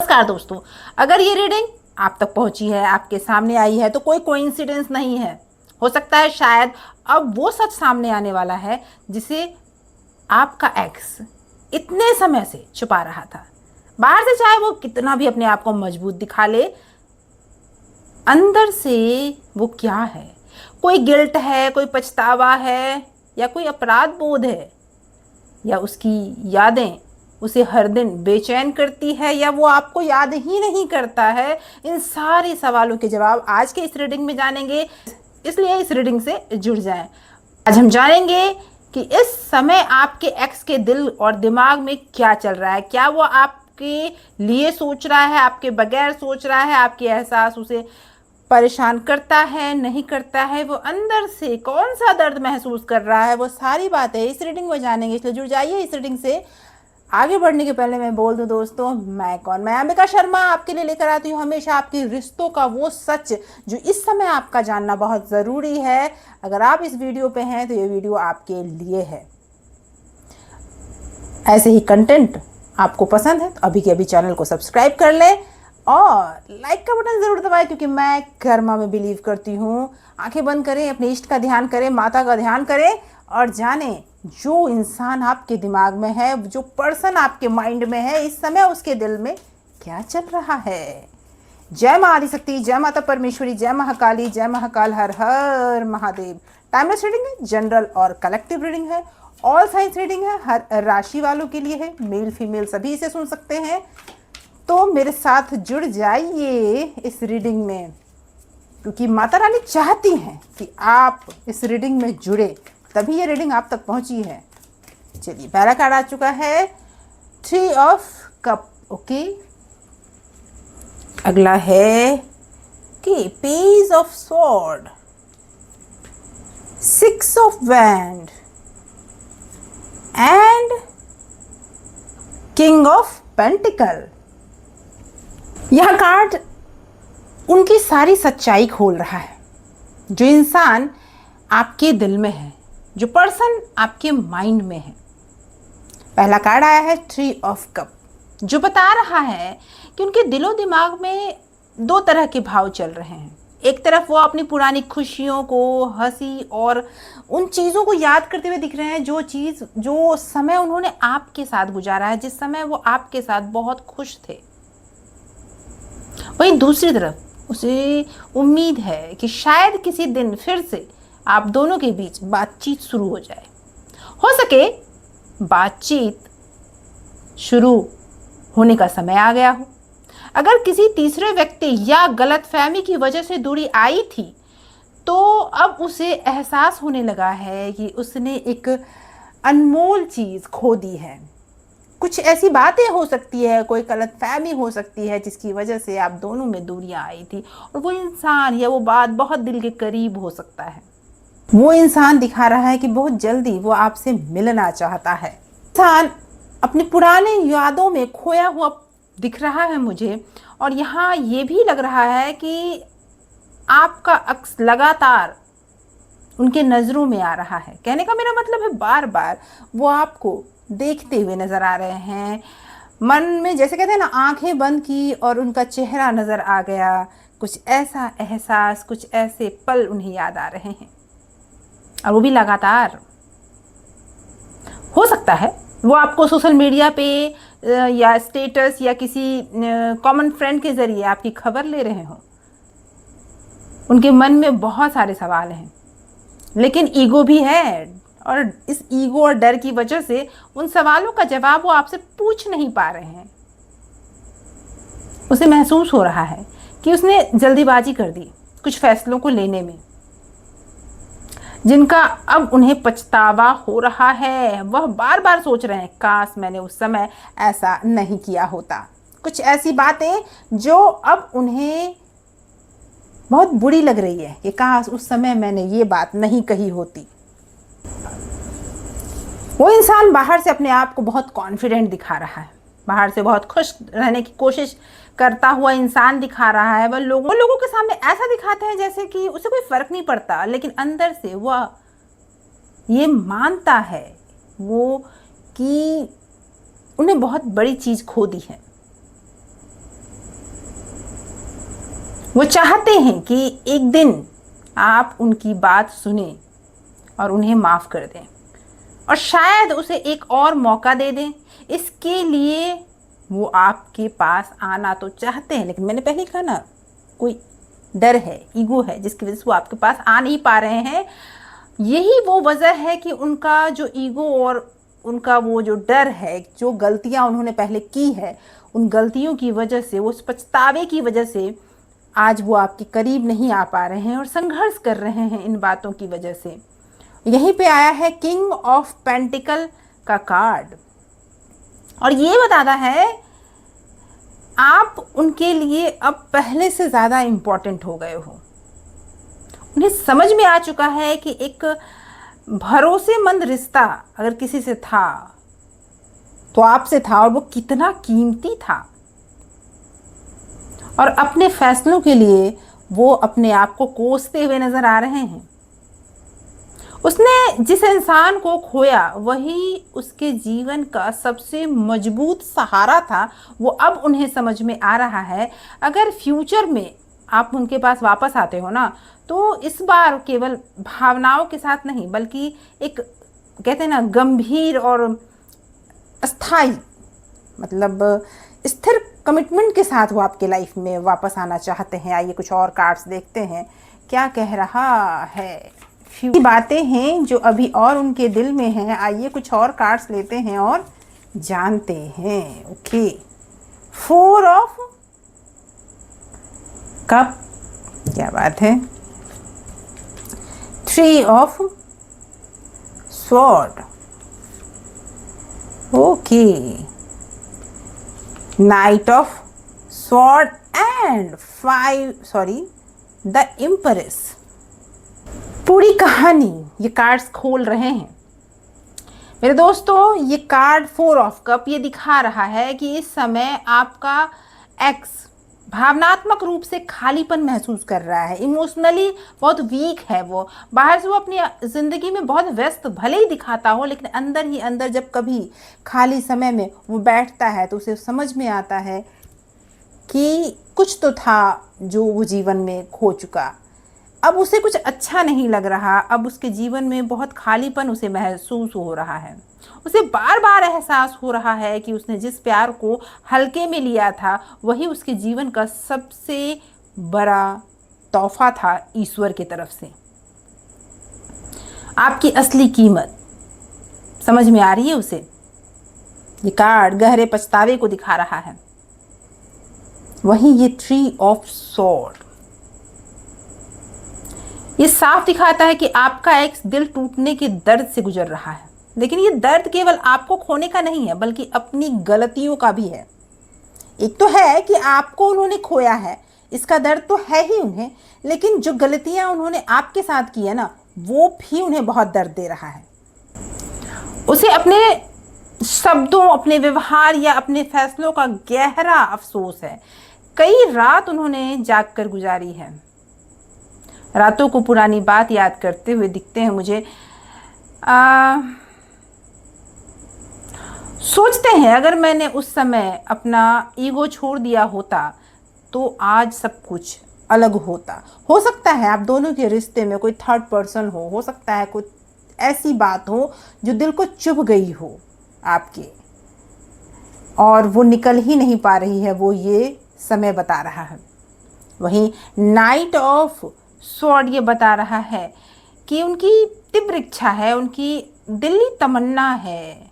नमस्कार दोस्तों, अगर ये रीडिंग आप तक पहुंची है, आपके सामने आई है, तो कोई कोइंसिडेंस नहीं है। हो सकता है शायद अब वो सच सामने आने वाला है जिसे आपका एक्स इतने समय से छुपा रहा था। बाहर से चाहे वो कितना भी अपने आप को मजबूत दिखा ले, अंदर से वो क्या है? कोई गिल्ट है, कोई पछतावा है, या कोई अपराध बोध है, या उसकी यादें उसे हर दिन बेचैन करती है, या वो आपको याद ही नहीं करता है? इन सारे सवालों के जवाब आज के इस रीडिंग में जानेंगे, इसलिए इस रीडिंग से जुड़ जाएं। आज हम जानेंगे कि इस समय आपके एक्स के दिल और दिमाग में क्या चल रहा है। क्या वो आपके लिए सोच रहा है, आपके बगैर सोच रहा है? आपके एहसास उसे परेशान करता है, नहीं करता है? वो अंदर से कौन सा दर्द महसूस कर रहा है? वो सारी बातें इस रीडिंग में जानेंगे, इसलिए जुड़ जाइए इस रीडिंग से। आगे बढ़ने के पहले मैं बोल दूं दोस्तों, मैं कौन? मैं अंबिका शर्मा आपके लिए लेकर आती हूँ हमेशा आपके रिश्तों का वो सच जो इस समय आपका जानना बहुत ज़रूरी है। अगर आप इस वीडियो पे हैं तो ये वीडियो आपके लिए है। ऐसे ही कंटेंट आपको पसंद है तो अभी के अभी चैनल को सब्सक्राइब कर लें और लाइक का बटन ज़रूर दबाएं, क्योंकि मैं कर्मा में बिलीव करती हूँ। आंखें बंद करें, अपने इष्ट का ध्यान करें, माता का ध्यान करें और जानें जो इंसान आपके दिमाग में है, जो पर्सन आपके माइंड में है, इस समय उसके दिल में क्या चल रहा है। जय मां आदिशक्ति, जय माता परमेश्वरी, जय महाकाली, जय महाकाल, हर हर महादेव। टाइमलेस रीडिंग है, जनरल और कलेक्टिव रीडिंग है, ऑल साइंस रीडिंग है, हर राशि वालों के लिए है, मेल फीमेल सभी इसे सुन सकते हैं। तो मेरे साथ जुड़ जाइए इस रीडिंग में, क्योंकि माता रानी चाहती हैं कि आप इस रीडिंग में जुड़े, तभी ये रीडिंग आप तक पहुंची है। चलिए, पहला कार्ड आ चुका है, 3 ऑफ कप। ओके, अगला है कि page of sword, 6 of wand and king of pentacle. यह कार्ड उनकी सारी सच्चाई खोल रहा है। जो इंसान आपके दिल में है, जो पर्सन आपके माइंड में है। पहला कार्ड आया है 3 ऑफ कप, जो बता रहा है कि उनके दिलो दिमाग में दो तरह के भाव चल रहे हैं। एक तरफ वो अपनी पुरानी खुशियों को, हंसी और उन चीज़ों को याद करते हुए दिख रहे हैं, जो समय उन्होंने आपके साथ गुजारा है, जिस समय वो आपके साथ बहुत खुश थे। वहीं दूसरी तरफ उसे उम्मीद है कि शायद किसी दिन फिर से आप दोनों के बीच बातचीत शुरू हो जाए। हो सके बातचीत शुरू होने का समय आ गया हो। अगर किसी तीसरे व्यक्ति या गलतफहमी की वजह से दूरी आई थी, तो अब उसे एहसास होने लगा है कि उसने एक अनमोल चीज़ खो दी है। कुछ ऐसी बातें हो सकती है, कोई गलतफहमी हो सकती है जिसकी वजह से आप दोनों में दूरियां आई थी, और वो इंसान या वो बात बहुत दिल के करीब हो सकता है। वो इंसान दिखा रहा है कि बहुत जल्दी वो आपसे मिलना चाहता है। इंसान अपने पुराने यादों में खोया हुआ दिख रहा है मुझे, और यहाँ ये भी लग रहा है कि आपका अक्स लगातार उनके नज़रों में आ रहा है। कहने का मेरा मतलब है बार बार वो आपको देखते हुए नज़र आ रहे हैं। मन में जैसे कहते हैं ना, आंखें बंद की और उनका चेहरा नज़र आ गया। कुछ ऐसा एहसास, कुछ ऐसे पल उन्हें याद आ रहे हैं, और वो भी लगातार। हो सकता है वो आपको सोशल मीडिया पे या स्टेटस या किसी कॉमन फ्रेंड के ज़रिए आपकी खबर ले रहे हों। उनके मन में बहुत सारे सवाल हैं, लेकिन ईगो भी है, और इस ईगो और डर की वजह से उन सवालों का जवाब वो आपसे पूछ नहीं पा रहे हैं। उसे महसूस हो रहा है कि उसने जल्दीबाजी कर दी कुछ फैसलों को लेने में, जिनका अब उन्हें पछतावा हो रहा है। वह बार बार सोच रहे हैं, काश मैंने उस समय ऐसा नहीं किया होता। कुछ ऐसी बातें जो अब उन्हें बहुत बुरी लग रही है कि काश उस समय मैंने ये बात नहीं कही होती। वो इंसान बाहर से अपने आप को बहुत कॉन्फिडेंट दिखा रहा है, बाहर से बहुत खुश रहने की कोशिश करता हुआ इंसान दिखा रहा है। वह लोगों के सामने ऐसा दिखाता है जैसे कि उसे कोई फर्क नहीं पड़ता, लेकिन अंदर से वह ये मानता है वो कि उन्हें बहुत बड़ी चीज़ खो दी है। वो चाहते हैं कि एक दिन आप उनकी बात सुने और उन्हें माफ़ कर दें, और शायद उसे एक और मौका दे दें। इसके लिए वो आपके पास आना तो चाहते हैं, लेकिन मैंने पहले कहा ना, कोई डर है, ईगो है, जिसकी वजह से वो आपके पास आ नहीं पा रहे हैं। यही वो वजह है कि उनका जो ईगो और उनका वो जो डर है, जो गलतियां उन्होंने पहले की है, उन गलतियों की वजह से, उस पछतावे की वजह से आज वो आपके करीब नहीं आ पा रहे हैं और संघर्ष कर रहे हैं इन बातों की वजह से। यहीं पे आया है किंग ऑफ पेंटिकल का कार्ड, और ये बताता है आप उनके लिए अब पहले से ज़्यादा इम्पोर्टेंट हो गए हो। उन्हें समझ में आ चुका है कि एक भरोसेमंद रिश्ता अगर किसी से था तो आपसे था, और वो कितना कीमती था। और अपने फैसलों के लिए वो अपने आप को कोसते हुए नजर आ रहे हैं। उसने जिस इंसान को खोया वही उसके जीवन का सबसे मजबूत सहारा था, वो अब उन्हें समझ में आ रहा है। अगर फ्यूचर में आप उनके पास वापस आते हो ना, तो इस बार केवल भावनाओं के साथ नहीं, बल्कि एक कहते हैं ना गंभीर और अस्थाई, मतलब स्थिर कमिटमेंट के साथ वो आपके लाइफ में वापस आना चाहते हैं। आइए कुछ और कार्ड्स देखते हैं क्या कह रहा है। फ्यू बातें हैं जो अभी और उनके दिल में हैं। आइए कुछ और कार्ड्स लेते हैं और जानते हैं। ओके, 4 ऑफ कप, क्या बात है। 3 of sword, okay. Night of sword and 5 the empress. पूरी कहानी ये कार्ड्स खोल रहे हैं मेरे दोस्तों। ये कार्ड 4 ऑफ कप ये दिखा रहा है कि इस समय आपका एक्स भावनात्मक रूप से खालीपन महसूस कर रहा है, इमोशनली बहुत वीक है। वो बाहर से वो अपनी ज़िंदगी में बहुत व्यस्त भले ही दिखाता हो, लेकिन अंदर ही अंदर जब कभी खाली समय में वो बैठता है तो उसे समझ में आता है कि कुछ तो था जो वो जीवन में खो चुका। अब उसे कुछ अच्छा नहीं लग रहा, अब उसके जीवन में बहुत खालीपन उसे महसूस हो रहा है। उसे बार बार एहसास हो रहा है कि उसने जिस प्यार को हल्के में लिया था वही उसके जीवन का सबसे बड़ा तोहफा था ईश्वर की तरफ से। आपकी असली कीमत समझ में आ रही है उसे। ये कार्ड गहरे पछतावे को दिखा रहा है। वहीं ये 3 ऑफ स्वॉर्ड ये साफ दिखाता है कि आपका एक्स दिल टूटने के दर्द से गुजर रहा है, लेकिन ये दर्द केवल आपको खोने का नहीं है बल्कि अपनी गलतियों का भी है। एक तो है कि आपको उन्होंने खोया है, इसका दर्द तो है ही उन्हें, लेकिन जो गलतियां उन्होंने आपके साथ की है ना, वो भी उन्हें बहुत दर्द दे रहा है। उसे अपने शब्दों, अपने व्यवहार या अपने फैसलों का गहरा अफसोस है। कई रात उन्होंने जागकर गुजारी है, रातों को पुरानी बात याद करते हुए दिखते हैं मुझे। सोचते हैं अगर मैंने उस समय अपना ईगो छोड़ दिया होता तो आज सब कुछ अलग होता। हो सकता है आप दोनों के रिश्ते में कोई थर्ड पर्सन हो सकता है कोई ऐसी बात हो जो दिल को चुभ गई हो आपके, और वो निकल ही नहीं पा रही है, वो ये समय बता रहा है। वहीं नाइट ऑफ स्वॉर्ड ये बता रहा है कि उनकी तीव्र इच्छा है, उनकी दिली तमन्ना है,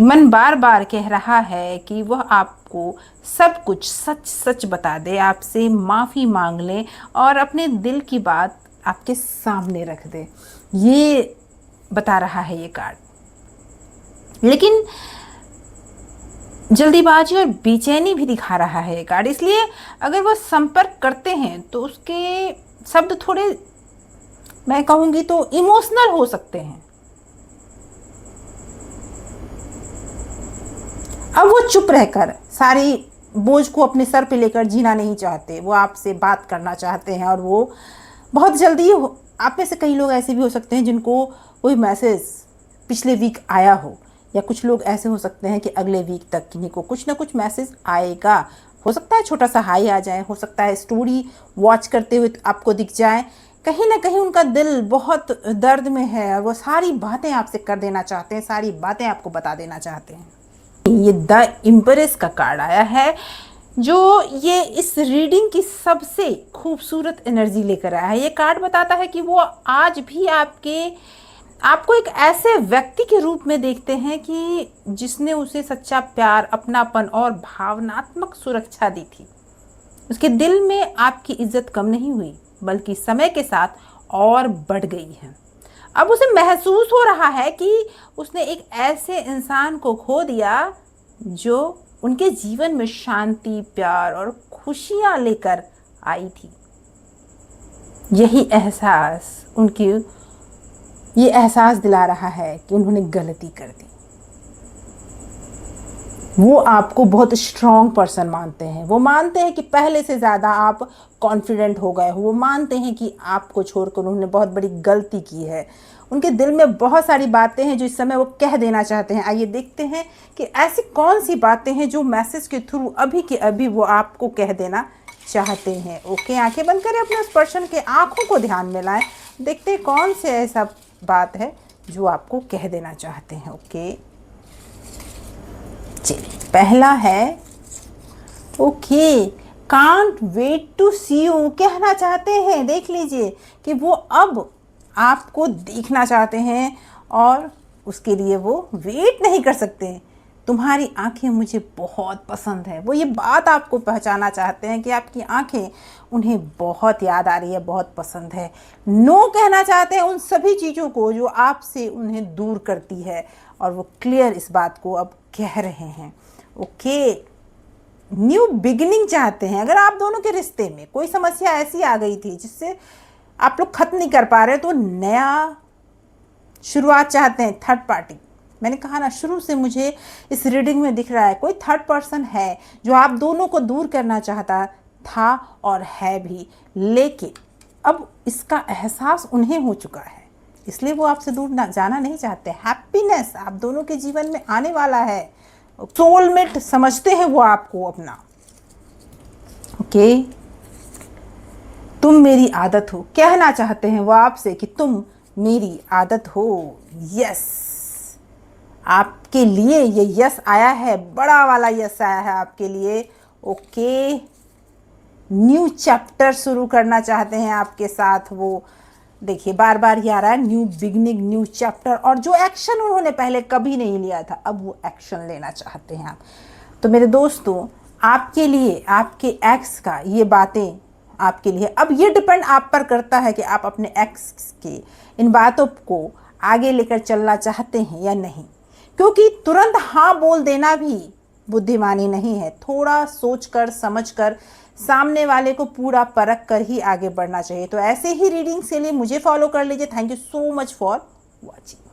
मन बार बार कह रहा है कि वह आपको सब कुछ सच सच बता दे, आपसे माफ़ी मांग ले और अपने दिल की बात आपके सामने रख दे। ये बता रहा है ये कार्ड। लेकिन जल्दीबाजी और बेचैनी भी दिखा रहा है ये कार्ड। इसलिए अगर वह संपर्क करते हैं तो उसके शब्द थोड़े, मैं कहूँगी तो इमोशनल हो सकते हैं। अब वो चुप रहकर सारी बोझ को अपने सर पे लेकर जीना नहीं चाहते, वो आपसे बात करना चाहते हैं। और वो बहुत जल्दी, आप में से कई लोग ऐसे भी हो सकते हैं जिनको कोई मैसेज पिछले वीक आया हो, या कुछ लोग ऐसे हो सकते हैं कि अगले वीक तक किन्हीं को कुछ ना कुछ मैसेज आएगा हो सकता है छोटा सा हाई आ जाए, हो सकता है स्टोरी वॉच करते हुए आपको दिख जाए कहीं ना कहीं उनका दिल बहुत दर्द में है और वो सारी बातें आपसे कर देना चाहते हैं, सारी बातें आपको बता देना चाहते हैं। ये द एम्प्रेस का कार्ड आया है जो ये इस रीडिंग की सबसे खूबसूरत एनर्जी लेकर आया है। ये कार्ड बताता है कि वो आज भी आपको एक ऐसे व्यक्ति के रूप में देखते हैं कि जिसने उसे सच्चा प्यार, अपनापन और भावनात्मक सुरक्षा दी थी। उसके दिल में आपकी इज्जत कम नहीं हुई बल्कि समय के साथ और बढ़ गई है। अब उसे महसूस हो रहा है कि उसने एक ऐसे इंसान को खो दिया जो उनके जीवन में शांति, प्यार और खुशियां लेकर आई थी। ये एहसास दिला रहा है कि उन्होंने गलती कर दी। वो आपको बहुत स्ट्रॉन्ग पर्सन मानते हैं। वो मानते हैं कि पहले से ज़्यादा आप कॉन्फिडेंट हो गए हो। वो मानते हैं कि आपको छोड़कर उन्होंने बहुत बड़ी गलती की है। उनके दिल में बहुत सारी बातें हैं जो इस समय वो कह देना चाहते हैं। आइए देखते हैं कि ऐसी कौन सी बातें हैं जो मैसेज के थ्रू अभी के अभी वो आपको कह देना चाहते हैं। ओके, आंखें बंद करें, अपने उस पर्सन के आंखों को ध्यान में लाएं। देखते हैं कौन से ऐसा बात है जो आपको कह देना चाहते हैं। ओके, चलिए, पहला है okay, can't wait to see you. कहना चाहते हैं, देख लीजिए कि वो अब आपको देखना चाहते हैं और उसके लिए वो वेट नहीं कर सकते। तुम्हारी आंखें मुझे बहुत पसंद है। वो ये बात आपको पहचाना चाहते हैं कि आपकी आंखें उन्हें बहुत याद आ रही है, बहुत पसंद है। नो कहना चाहते हैं उन सभी चीज़ों को जो आपसे उन्हें दूर करती है और वो क्लियर इस बात को अब कह रहे हैं। ओके, न्यू बिगिनिंग चाहते हैं। अगर आप दोनों के रिश्ते में कोई समस्या ऐसी आ गई थी जिससे आप लोग खत्म नहीं कर पा रहे तो नया शुरुआत चाहते हैं। थर्ड पार्टी, मैंने कहा ना, शुरू से मुझे इस रीडिंग में दिख रहा है कोई थर्ड पर्सन है जो आप दोनों को दूर करना चाहता था और है भी, लेकिन अब इसका एहसास उन्हें हो चुका है, इसलिए वो आपसे दूर जाना नहीं चाहते। हैप्पीनेस आप दोनों के जीवन में आने वाला है। सोलमेट समझते हैं वो आपको अपना। ओके, तुम मेरी आदत हो। कहना चाहते हैं वो आपसे कि तुम मेरी आदत हो। यस, आपके लिए ये यस आया है, बड़ा वाला यस आया है आपके लिए। ओके, न्यू चैप्टर शुरू करना चाहते हैं आपके साथ वो। देखिए, बार बार ये आ रहा है न्यू बिगनिंग, न्यू चैप्टर, और जो एक्शन उन्होंने पहले कभी नहीं लिया था अब वो एक्शन लेना चाहते हैं आप। तो मेरे दोस्तों, आपके लिए आपके एक्स का ये बातें आपके लिए, अब ये डिपेंड आप पर करता है कि आप अपने एक्स के इन बातों को आगे लेकर चलना चाहते हैं या नहीं। क्योंकि तुरंत हाँ बोल देना भी बुद्धिमानी नहीं है। थोड़ा सोचकर समझकर सामने वाले को पूरा परख कर ही आगे बढ़ना चाहिए। तो ऐसे ही रीडिंग्स के लिए मुझे फॉलो कर लीजिए। Thank you so much for watching.